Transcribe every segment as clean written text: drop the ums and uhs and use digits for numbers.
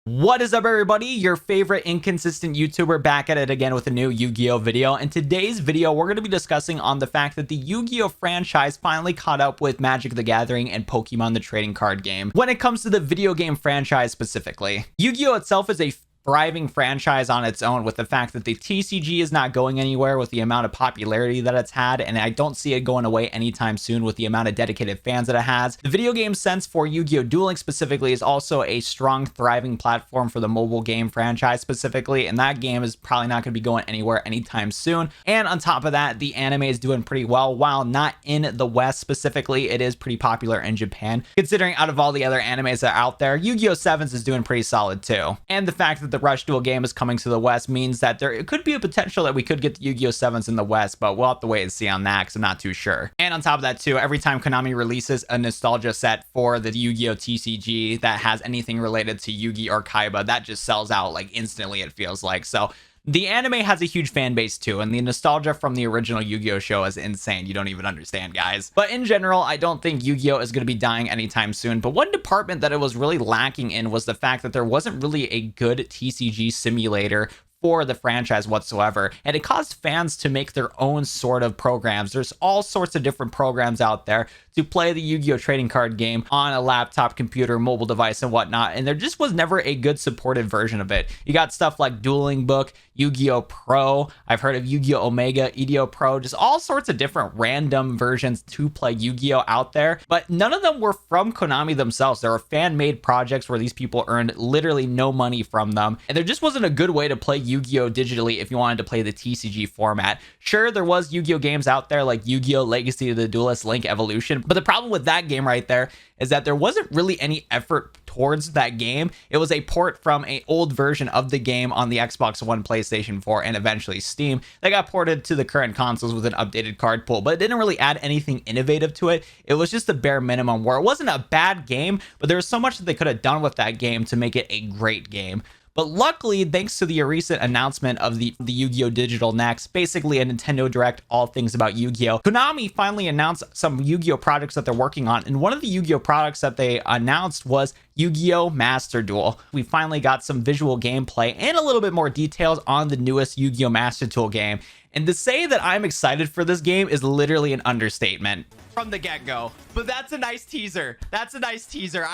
What is up, everybody? Your favorite inconsistent YouTuber back at it again with a new Yu-Gi-Oh video. In today's video, we're going to be discussing on the fact that the Yu-Gi-Oh franchise finally caught up with Magic the Gathering and Pokemon the trading card game when it comes to the video game franchise specifically. Yu-Gi-Oh itself is a thriving franchise on its own, with the fact that the TCG is not going anywhere with the amount of popularity that it's had, and I don't see it going away anytime soon with the amount of dedicated fans that it has. The video game sense for Yu-Gi-Oh! Dueling specifically is also a strong, thriving platform for the mobile game franchise specifically, and that game is probably not going to be going anywhere anytime soon. And on top of that, the anime is doing pretty well. While not in the West specifically, it is pretty popular in Japan. Considering out of all the other animes that are out there, Yu-Gi-Oh! 7s is doing pretty solid too. And the fact that the Rush Duel game is coming to the West means that there could be a potential that we could get the Yu-Gi-Oh! 7s in the West, but we'll have to wait and see on that because I'm not too sure. And on top of that too, every time Konami releases a nostalgia set for the Yu-Gi-Oh! TCG that has anything related to Yu-Gi or Kaiba, that just sells out like instantly, it feels like. So the anime has a huge fan base too, and the nostalgia from the original Yu-Gi-Oh! Show is insane. You don't even understand, guys. But in general, I don't think Yu-Gi-Oh! Is going to be dying anytime soon. But one department that it was really lacking in was the fact that there wasn't really a good TCG simulator for the franchise whatsoever, and it caused fans to make their own sort of programs. There's all sorts of different programs out there to play the Yu-Gi-Oh! Trading card game on a laptop, computer, mobile device, and whatnot, and there just was never a good supported version of it. You got stuff like Dueling Book, Yu-Gi-Oh! Pro, I've heard of Yu-Gi-Oh! Omega, EDO Pro, just all sorts of different random versions to play Yu-Gi-Oh! Out there, but none of them were from Konami themselves. There were fan-made projects where these people earned literally no money from them, and there just wasn't a good way to play Yu-Gi-Oh! Digitally if you wanted to play the TCG format. Sure, there was Yu-Gi-Oh! Games out there like Yu-Gi-Oh! Legacy of the Duelist Link Evolution, but the problem with that game right there is that there wasn't really any effort towards that game. It was a port from an old version of the game on the Xbox One, PlayStation 4, and eventually Steam that got ported to the current consoles with an updated card pool, but it didn't really add anything innovative to it. It was just the bare minimum, where it wasn't a bad game, but there was so much that they could have done with that game to make it a great game. But luckily, thanks to the recent announcement of the Yu-Gi-Oh! Digital Next, basically a Nintendo Direct, all things about Yu-Gi-Oh!, Konami finally announced some Yu-Gi-Oh! Projects that they're working on, and one of the Yu-Gi-Oh! Products that they announced was Yu-Gi-Oh! Master Duel. We finally got some visual gameplay and a little bit more details on the newest Yu-Gi-Oh! Master Duel game. And to say that I'm excited for this game is literally an understatement from the get-go. But that's a nice teaser. That's a nice teaser.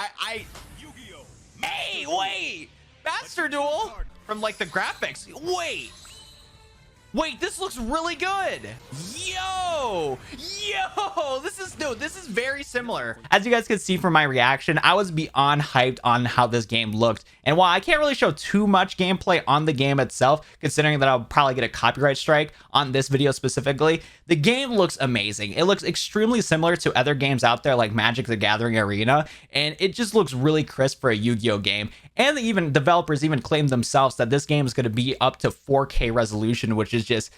Yu-Gi-Oh! Hey, wait! Master Duel from like the graphics. Wait, this looks really good. Yo, this is very similar. As you guys can see from my reaction, I was beyond hyped on how this game looked. And while I can't really show too much gameplay on the game itself, considering that I'll probably get a copyright strike on this video specifically, the game looks amazing. It looks extremely similar to other games out there like Magic the Gathering Arena, and it just looks really crisp for a Yu-Gi-Oh! Game. And developers even claim themselves that this game is going to be up to 4K resolution, which is just,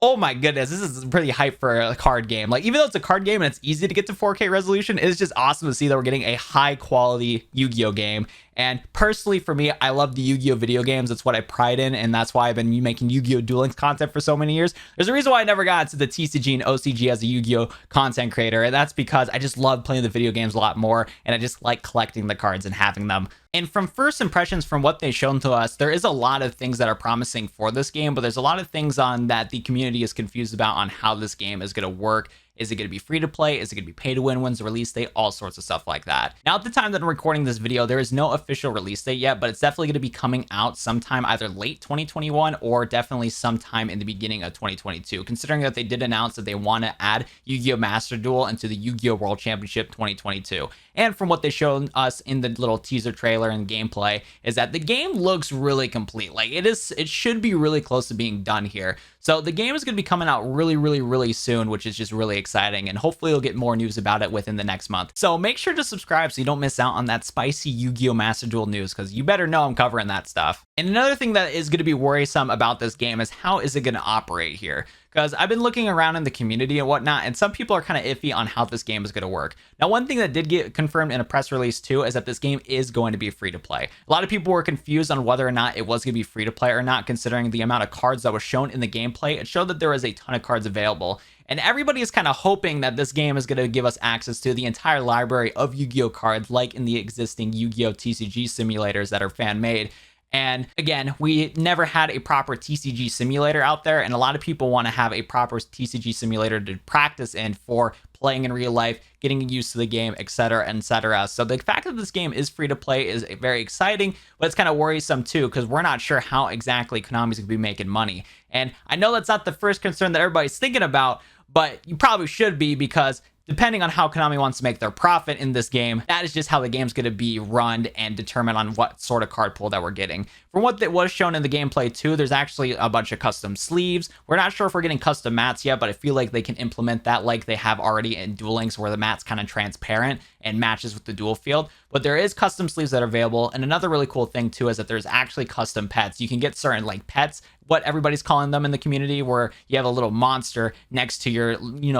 oh my goodness, this is pretty hype for a card game. Like, even though it's a card game and it's easy to get to 4K resolution, it's just awesome to see that we're getting a high quality Yu-Gi-Oh! Game. And personally, for me, I love the Yu-Gi-Oh! Video games. That's what I pride in, and that's why I've been making Yu-Gi-Oh! Dueling content for so many years. There's a reason why I never got into the TCG and OCG as a Yu-Gi-Oh! Content creator, and that's because I just love playing the video games a lot more, and I just like collecting the cards and having them. And from first impressions, from what they've shown to us, there is a lot of things that are promising for this game, but there's a lot of things on that the community is confused about on how this game is going to work. Is it going to be free to play? Is it going to be pay to win? When's the release date? All sorts of stuff like that. Now, at the time that I'm recording this video, there is no official release date yet, but it's definitely going to be coming out sometime either late 2021 or definitely sometime in the beginning of 2022, considering that they did announce that they want to add Yu-Gi-Oh! Master Duel into the Yu-Gi-Oh! World Championship 2022. And from what they've shown us in the little teaser trailer and gameplay is that the game looks really complete. Like, it should be really close to being done here. So the game is going to be coming out really soon, which is just really exciting, and hopefully you'll get more news about it within the next month. So make sure to subscribe so you don't miss out on that spicy Yu-Gi-Oh! Master Duel news, because you better know I'm covering that stuff. And another thing that is going to be worrisome about this game is how is it going to operate here? because I've been looking around in the community and whatnot, and some people are kind of iffy on how this game is going to work. Now, one thing that did get confirmed in a press release too is that this game is going to be free to play. A lot of people were confused on whether or not it was going to be free to play or not, considering the amount of cards that was shown in the gameplay. It showed that there was a ton of cards available. And everybody is kind of hoping that this game is going to give us access to the entire library of Yu-Gi-Oh cards, like in the existing Yu-Gi-Oh TCG simulators that are fan-made. And again, we never had a proper TCG simulator out there, and a lot of people want to have a proper TCG simulator to practice in for playing in real life, getting used to the game, etc., etc. So the fact that this game is free to play is very exciting, but it's kind of worrisome too, because we're not sure how exactly Konami's going to be making money. And I know that's not the first concern that everybody's thinking about, but you probably should be, because depending on how Konami wants to make their profit in this game, that is just how the game's going to be run and determine on what sort of card pool that we're getting. From what that was shown in the gameplay too, there's actually a bunch of custom sleeves. We're not sure if we're getting custom mats yet, but I feel like they can implement that like they have already in Duel Links, where the mat's kind of transparent and matches with the duel field. But there is custom sleeves that are available. And another really cool thing too is that there's actually custom pets. You can get certain like pets, what everybody's calling them in the community, where you have a little monster next to your,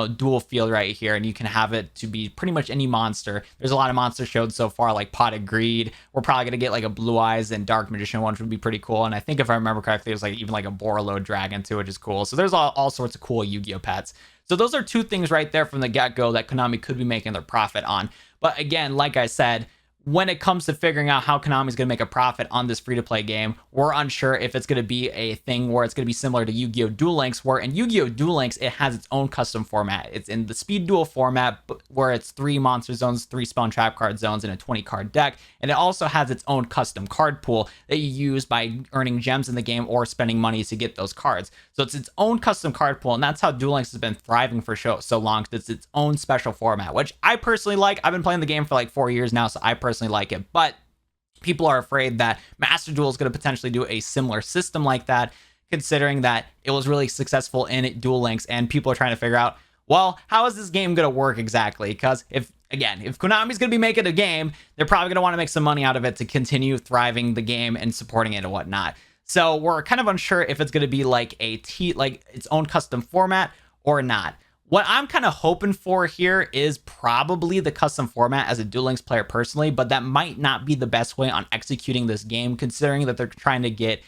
duel field right here, and you can have it to be pretty much any monster. There's a lot of monsters showed so far, like Pot of Greed. We're probably gonna get like a Blue Eyes and Dark Magician one, which would be pretty cool. And I think if I remember correctly, there's like even like a Borolo Dragon too, which is cool. So there's all sorts of cool Yu-Gi-Oh pets. So those are two things right there from the get-go that Konami could be making their profit on. But again, like I said, when it comes to figuring out how Konami's going to make a profit on this free-to-play game, we're unsure if it's going to be a thing where it's going to be similar to Yu-Gi-Oh! Duel Links, where in Yu-Gi-Oh! Duel Links, it has its own custom format. It's in the speed duel format, where it's 3 monster zones, 3 spell and trap card zones, and a 20-card deck. And it also has its own custom card pool that you use by earning gems in the game or spending money to get those cards. So it's its own custom card pool, and that's how Duel Links has been thriving for so long. It's its own special format, which I personally like. I've been playing the game for like 4 years now, so I personally like it. But people are afraid that Master Duel is going to potentially do a similar system like that, considering that it was really successful in Duel Links, and people are trying to figure out, well, how is this game going to work exactly? Because if Konami's going to be making a game, they're probably going to want to make some money out of it to continue thriving the game and supporting it and whatnot. So we're kind of unsure if it's going to be like its own custom format or not. What I'm kind of hoping for here is probably the custom format as a Duel Links player personally, but that might not be the best way on executing this game, considering that they're trying to get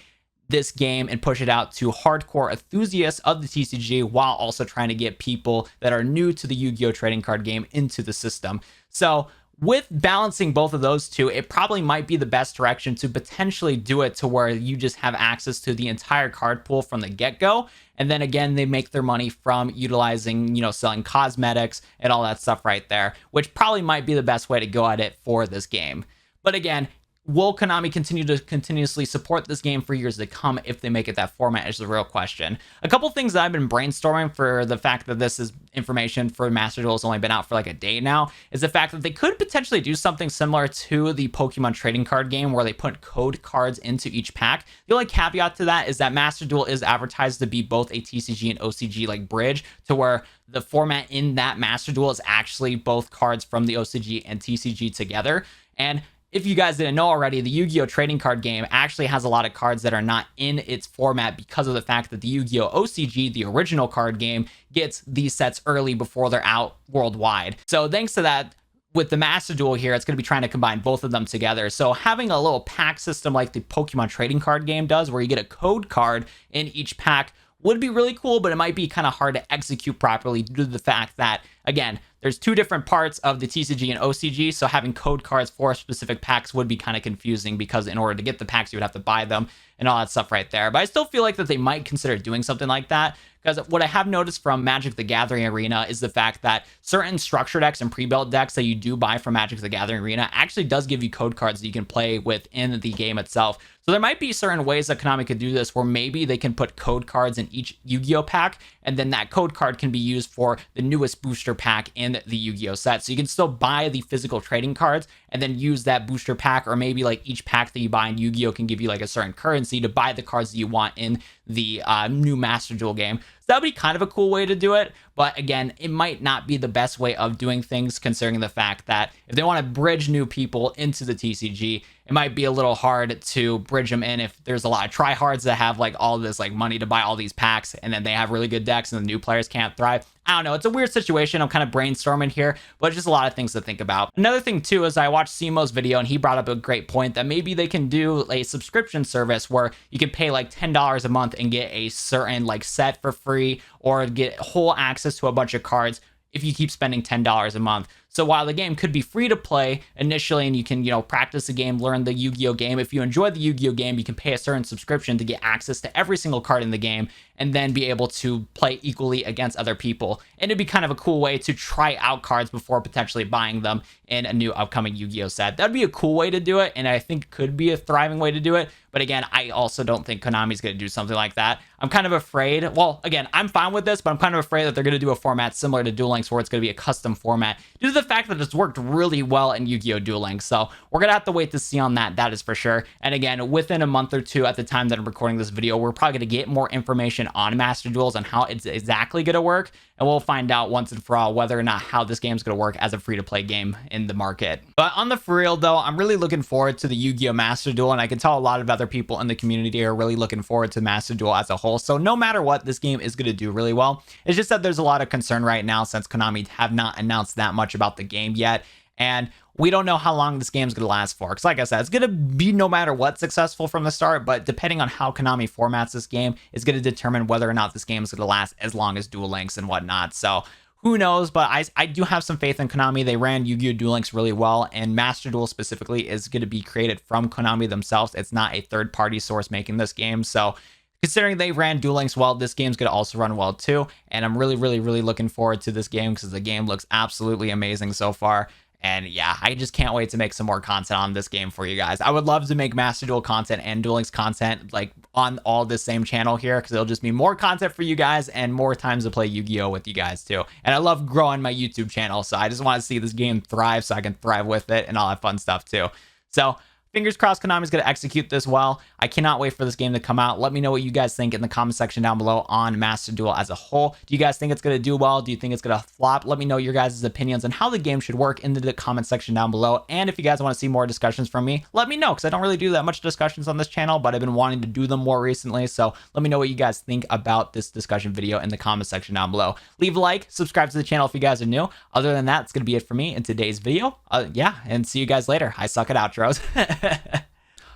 this game and push it out to hardcore enthusiasts of the TCG, while also trying to get people that are new to the Yu-Gi-Oh! Trading card game into the system. So with balancing both of those two, it probably might be the best direction to potentially do it to where you just have access to the entire card pool from the get-go. And then again, they make their money from utilizing, selling cosmetics and all that stuff right there, which probably might be the best way to go at it for this game. But again, will Konami continue to continuously support this game for years to come if they make it that format is the real question. A couple things that I've been brainstorming for the fact that this is information for Master Duel has only been out for like a day now is the fact that they could potentially do something similar to the Pokemon trading card game where they put code cards into each pack. The only caveat to that is that Master Duel is advertised to be both a TCG and OCG like bridge, to where the format in that Master Duel is actually both cards from the OCG and TCG together. And if you guys didn't know already, the Yu-Gi-Oh! Trading card game actually has a lot of cards that are not in its format because of the fact that the Yu-Gi-Oh! OCG, the original card game, gets these sets early before they're out worldwide. So thanks to that, with the Master Duel here, it's going to be trying to combine both of them together. So having a little pack system like the Pokemon trading card game does, where you get a code card in each pack, would be really cool, but it might be kind of hard to execute properly due to the fact that, again, there's two different parts of the TCG and OCG, so having code cards for specific packs would be kind of confusing, because in order to get the packs, you would have to buy them and all that stuff right there. But I still feel like that they might consider doing something like that, because what I have noticed from Magic the Gathering Arena is the fact that certain structure decks and pre-built decks that you do buy from Magic the Gathering Arena actually does give you code cards that you can play within the game itself. So there might be certain ways that Konami could do this, where maybe they can put code cards in each Yu-Gi-Oh! Pack, and then that code card can be used for the newest booster pack in the Yu-Gi-Oh! Set. So you can still buy the physical trading cards and then use that booster pack, or maybe like each pack that you buy in Yu-Gi-Oh! Can give you like a certain currency to buy the cards that you want in the new Master Duel game. So that would be kind of a cool way to do it. But again, it might not be the best way of doing things, considering the fact that if they want to bridge new people into the TCG, it it might be a little hard to bridge them in if there's a lot of tryhards that have like all this like money to buy all these packs, and then they have really good decks and the new players can't thrive. I don't know. It's a weird situation. I'm kind of brainstorming here, but it's just a lot of things to think about. Another thing too is I watched Simo's video and he brought up a great point that maybe they can do a subscription service where you can pay like $10 a month and get a certain like set for free, or get whole access to a bunch of cards if you keep spending $10 a month. So while the game could be free to play initially and you can, practice the game, learn the Yu-Gi-Oh game, if you enjoy the Yu-Gi-Oh game, you can pay a certain subscription to get access to every single card in the game and then be able to play equally against other people. And it'd be kind of a cool way to try out cards before potentially buying them in a new upcoming Yu-Gi-Oh set. That'd be a cool way to do it, and I think could be a thriving way to do it. But again, I also don't think Konami's going to do something like that. I'm kind of afraid, well, again, I'm fine with this, but I'm kind of afraid that they're going to do a format similar to Duel Links where it's going to be a custom format due to the fact that it's worked really well in Yu-Gi-Oh! Duel Links. So we're going to have to wait to see on that. That is for sure. And again, within a month or two at the time that I'm recording this video, we're probably going to get more information on Master Duels and how it's exactly going to work. And we'll find out once and for all whether or not how this game is going to work as a free-to-play game in the market. But on the for real, though, I'm really looking forward to the Yu-Gi-Oh! Master Duel, and I can tell a lot of other people in the community are really looking forward to Master Duel as a whole. So no matter what, this game is going to do really well. It's just that there's a lot of concern right now since Konami have not announced that much about the game yet. And we don't know how long this game's going to last for. Because like I said, it's going to be no matter what successful from the start. But depending on how Konami formats this game is going to determine whether or not this game is going to last as long as Duel Links and whatnot. So who knows? But I do have some faith in Konami. They ran Yu-Gi-Oh! Duel Links really well. And Master Duel specifically is going to be created from Konami themselves. It's not a third-party source making this game. So considering they ran Duel Links well, this game's going to also run well too. And I'm really, really, really looking forward to this game because the game looks absolutely amazing so far. And yeah, I just can't wait to make some more content on this game for you guys. I would love to make Master Duel content and Duel Links content like on all this same channel here, because it'll just be more content for you guys and more times to play Yu-Gi-Oh! With you guys too. And I love growing my YouTube channel, so I just want to see this game thrive so I can thrive with it and all that fun stuff too. So fingers crossed Konami's going to execute this well. I cannot wait for this game to come out. Let me know what you guys think in the comment section down below on Master Duel as a whole. Do you guys think it's going to do well? Do you think it's going to flop? Let me know your guys' opinions on how the game should work in the comment section down below. And if you guys want to see more discussions from me, let me know, because I don't really do that much discussions on this channel, but I've been wanting to do them more recently. So let me know what you guys think about this discussion video in the comment section down below. Leave a like, subscribe to the channel if you guys are new. Other than that, it's going to be it for me in today's video. Yeah, and see you guys later. I suck at outros.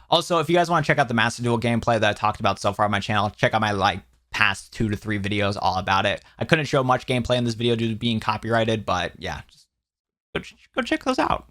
Also, if you guys want to check out the Master Duel gameplay that I talked about so far on my channel, check out my past 2 to 3 videos all about it. I couldn't show much gameplay in this video due to being copyrighted, but yeah, just go check those out.